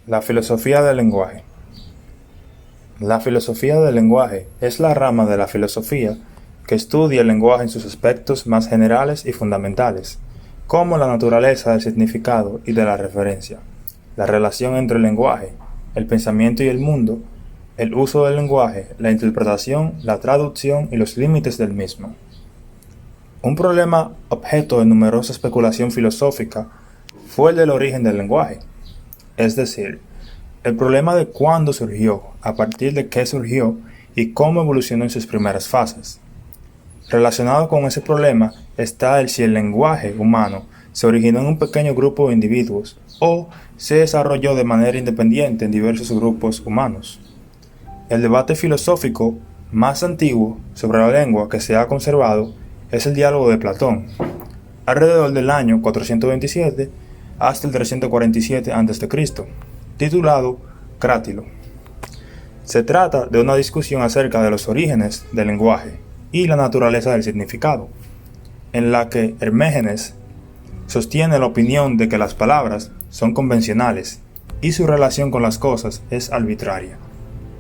La filosofía del lenguaje. La filosofía del lenguaje es la rama de la filosofía que estudia el lenguaje en sus aspectos más generales y fundamentales, como la naturaleza del significado y de la referencia, la relación entre el lenguaje, el pensamiento y el mundo, el uso del lenguaje, la interpretación, la traducción y los límites del mismo. Un problema objeto de numerosa especulación filosófica fue el del origen del lenguaje, es decir, el problema de cuándo surgió, a partir de qué surgió y cómo evolucionó en sus primeras fases. Relacionado con ese problema está el si el lenguaje humano se originó en un pequeño grupo de individuos o se desarrolló de manera independiente en diversos grupos humanos. El debate filosófico más antiguo sobre la lengua que se ha conservado es el diálogo de Platón, alrededor del año 427 hasta el 347 a.C., titulado Crátilo. Se trata de una discusión acerca de los orígenes del lenguaje y la naturaleza del significado, en la que Hermógenes sostiene la opinión de que las palabras son convencionales y su relación con las cosas es arbitraria,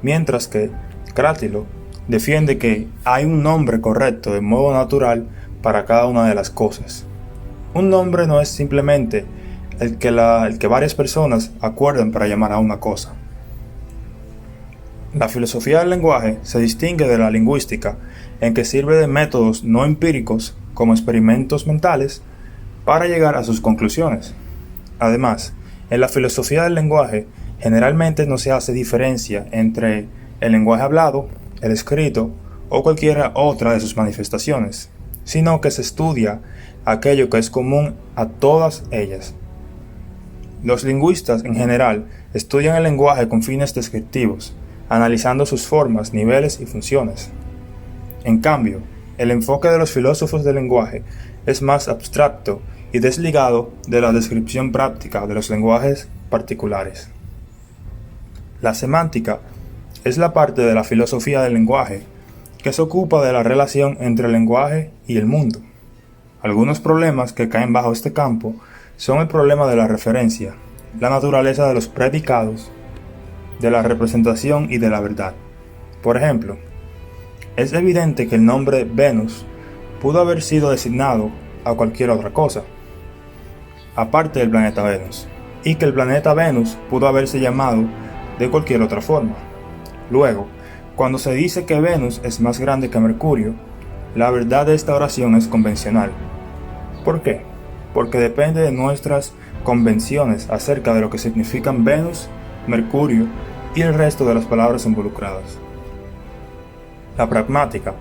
mientras que Crátilo defiende que hay un nombre correcto de modo natural para cada una de las cosas. Un nombre no es simplemente el que varias personas acuerdan para llamar a una cosa. La filosofía del lenguaje se distingue de la lingüística en que sirve de métodos no empíricos como experimentos mentales para llegar a sus conclusiones. Además, en la filosofía del lenguaje generalmente no se hace diferencia entre el lenguaje hablado, el escrito o cualquier otra de sus manifestaciones, sino que se estudia aquello que es común a todas ellas. Los lingüistas en general estudian el lenguaje con fines descriptivos, analizando sus formas, niveles y funciones. En cambio, el enfoque de los filósofos del lenguaje es más abstracto y desligado de la descripción práctica de los lenguajes particulares. La semántica es la parte de la filosofía del lenguaje que se ocupa de la relación entre el lenguaje y el mundo. Algunos problemas que caen bajo este campo son el problema de la referencia, la naturaleza de los predicados, de la representación y de la verdad. Por ejemplo, es evidente que el nombre Venus pudo haber sido designado a cualquier otra cosa, aparte del planeta Venus, y que el planeta Venus pudo haberse llamado de cualquier otra forma. Luego, cuando se dice que Venus es más grande que Mercurio, la verdad de esta oración es convencional. ¿Por qué? Porque depende de nuestras convenciones acerca de lo que significan Venus, Mercurio y el resto de las palabras involucradas. La pragmática.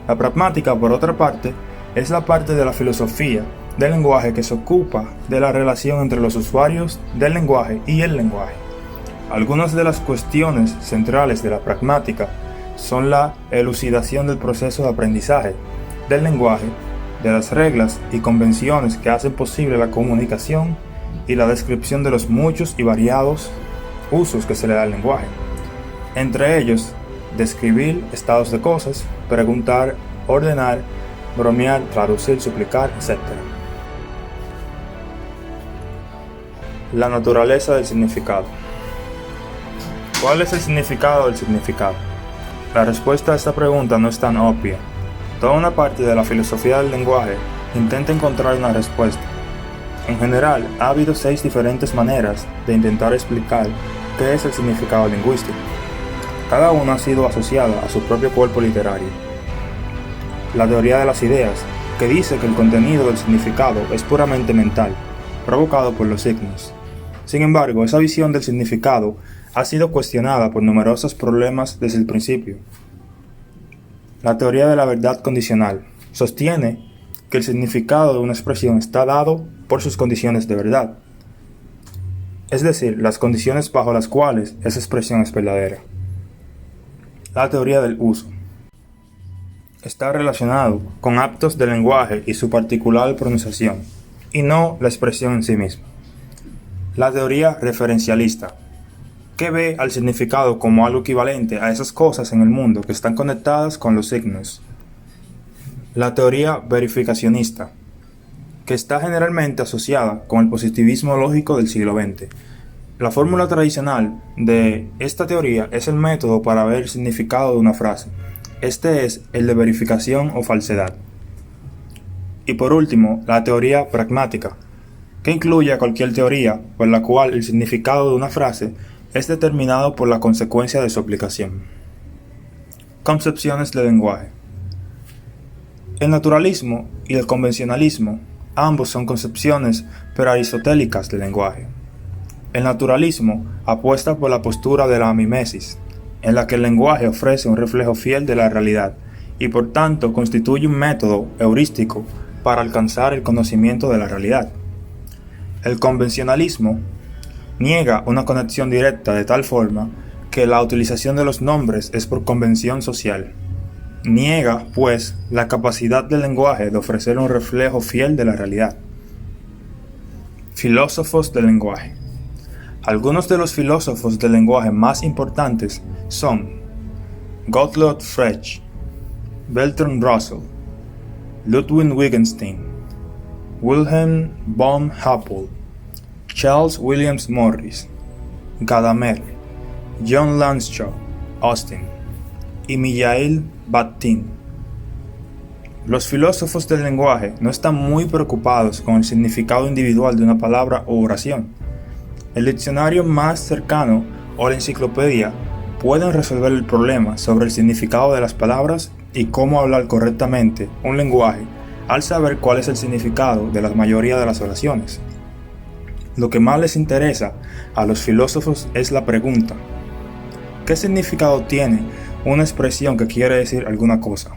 La pragmática, por otra parte, es la parte de la filosofía del lenguaje que se ocupa de la relación entre los usuarios del lenguaje y el lenguaje. Algunas de las cuestiones centrales de la pragmática son la elucidación del proceso de aprendizaje del lenguaje, de las reglas y convenciones que hacen posible la comunicación y la descripción de los muchos y variados usos que se le da al lenguaje. Entre ellos, describir estados de cosas, preguntar, ordenar, bromear, traducir, suplicar, etc. La naturaleza del significado. ¿Cuál es el significado del significado? La respuesta a esta pregunta no es tan obvia. Toda una parte de la filosofía del lenguaje intenta encontrar una respuesta. En general, ha habido 6 diferentes maneras de intentar explicar qué es el significado lingüístico. Cada una ha sido asociada a su propio cuerpo literario. La teoría de las ideas, que dice que el contenido del significado es puramente mental, provocado por los signos. Sin embargo, esa visión del significado ha sido cuestionada por numerosos problemas desde el principio. La teoría de la verdad condicional sostiene que el significado de una expresión está dado por sus condiciones de verdad, es decir, las condiciones bajo las cuales esa expresión es verdadera. La teoría del uso está relacionado con actos del lenguaje y su particular pronunciación, y no la expresión en sí misma. La teoría referencialista, que ve al significado como algo equivalente a esas cosas en el mundo que están conectadas con los signos. La teoría verificacionista, que está generalmente asociada con el positivismo lógico del siglo XX, La fórmula tradicional de esta teoría es el método para ver el significado de una frase. Este es el de verificación o falsedad. Y por último, la teoría pragmática, que incluye a cualquier teoría por la cual el significado de una frase es determinado por la consecuencia de su aplicación. Concepciones del lenguaje. El naturalismo y el convencionalismo, ambos son concepciones pre-aristotélicas del lenguaje. El naturalismo apuesta por la postura de la mimesis, en la que el lenguaje ofrece un reflejo fiel de la realidad y por tanto constituye un método heurístico para alcanzar el conocimiento de la realidad. El convencionalismo niega una conexión directa de tal forma que la utilización de los nombres es por convención social. Niega, pues, la capacidad del lenguaje de ofrecer un reflejo fiel de la realidad. Filósofos del lenguaje. Algunos de los filósofos del lenguaje más importantes son Gottlob Frege, Bertrand Russell, Ludwig Wittgenstein, Wilhelm von Humboldt, Charles Williams Morris, Gadamer, John Langshaw Austin y Mikhail Bakhtin. Los filósofos del lenguaje no están muy preocupados con el significado individual de una palabra o oración. El diccionario más cercano o la enciclopedia pueden resolver el problema sobre el significado de las palabras y cómo hablar correctamente un lenguaje al saber cuál es el significado de la mayoría de las oraciones. Lo que más les interesa a los filósofos es la pregunta: ¿qué significado tiene una expresión que quiere decir alguna cosa?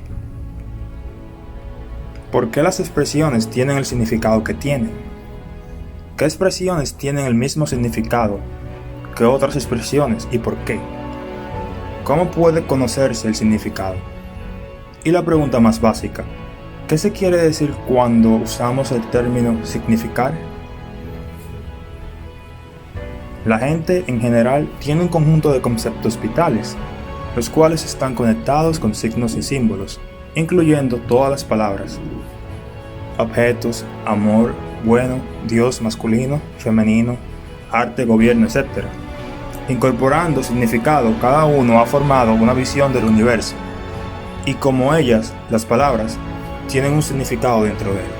¿Por qué las expresiones tienen el significado que tienen? ¿Qué expresiones tienen el mismo significado que otras expresiones y por qué? ¿Cómo puede conocerse el significado? Y la pregunta más básica: ¿qué se quiere decir cuando usamos el término significar? La gente en general tiene un conjunto de conceptos vitales, los cuales están conectados con signos y símbolos, incluyendo todas las palabras: objetos, amor, bueno, Dios masculino, femenino, arte, gobierno, etc. Incorporando significado, cada uno ha formado una visión del universo, y como ellas, las palabras, tienen un significado dentro de él.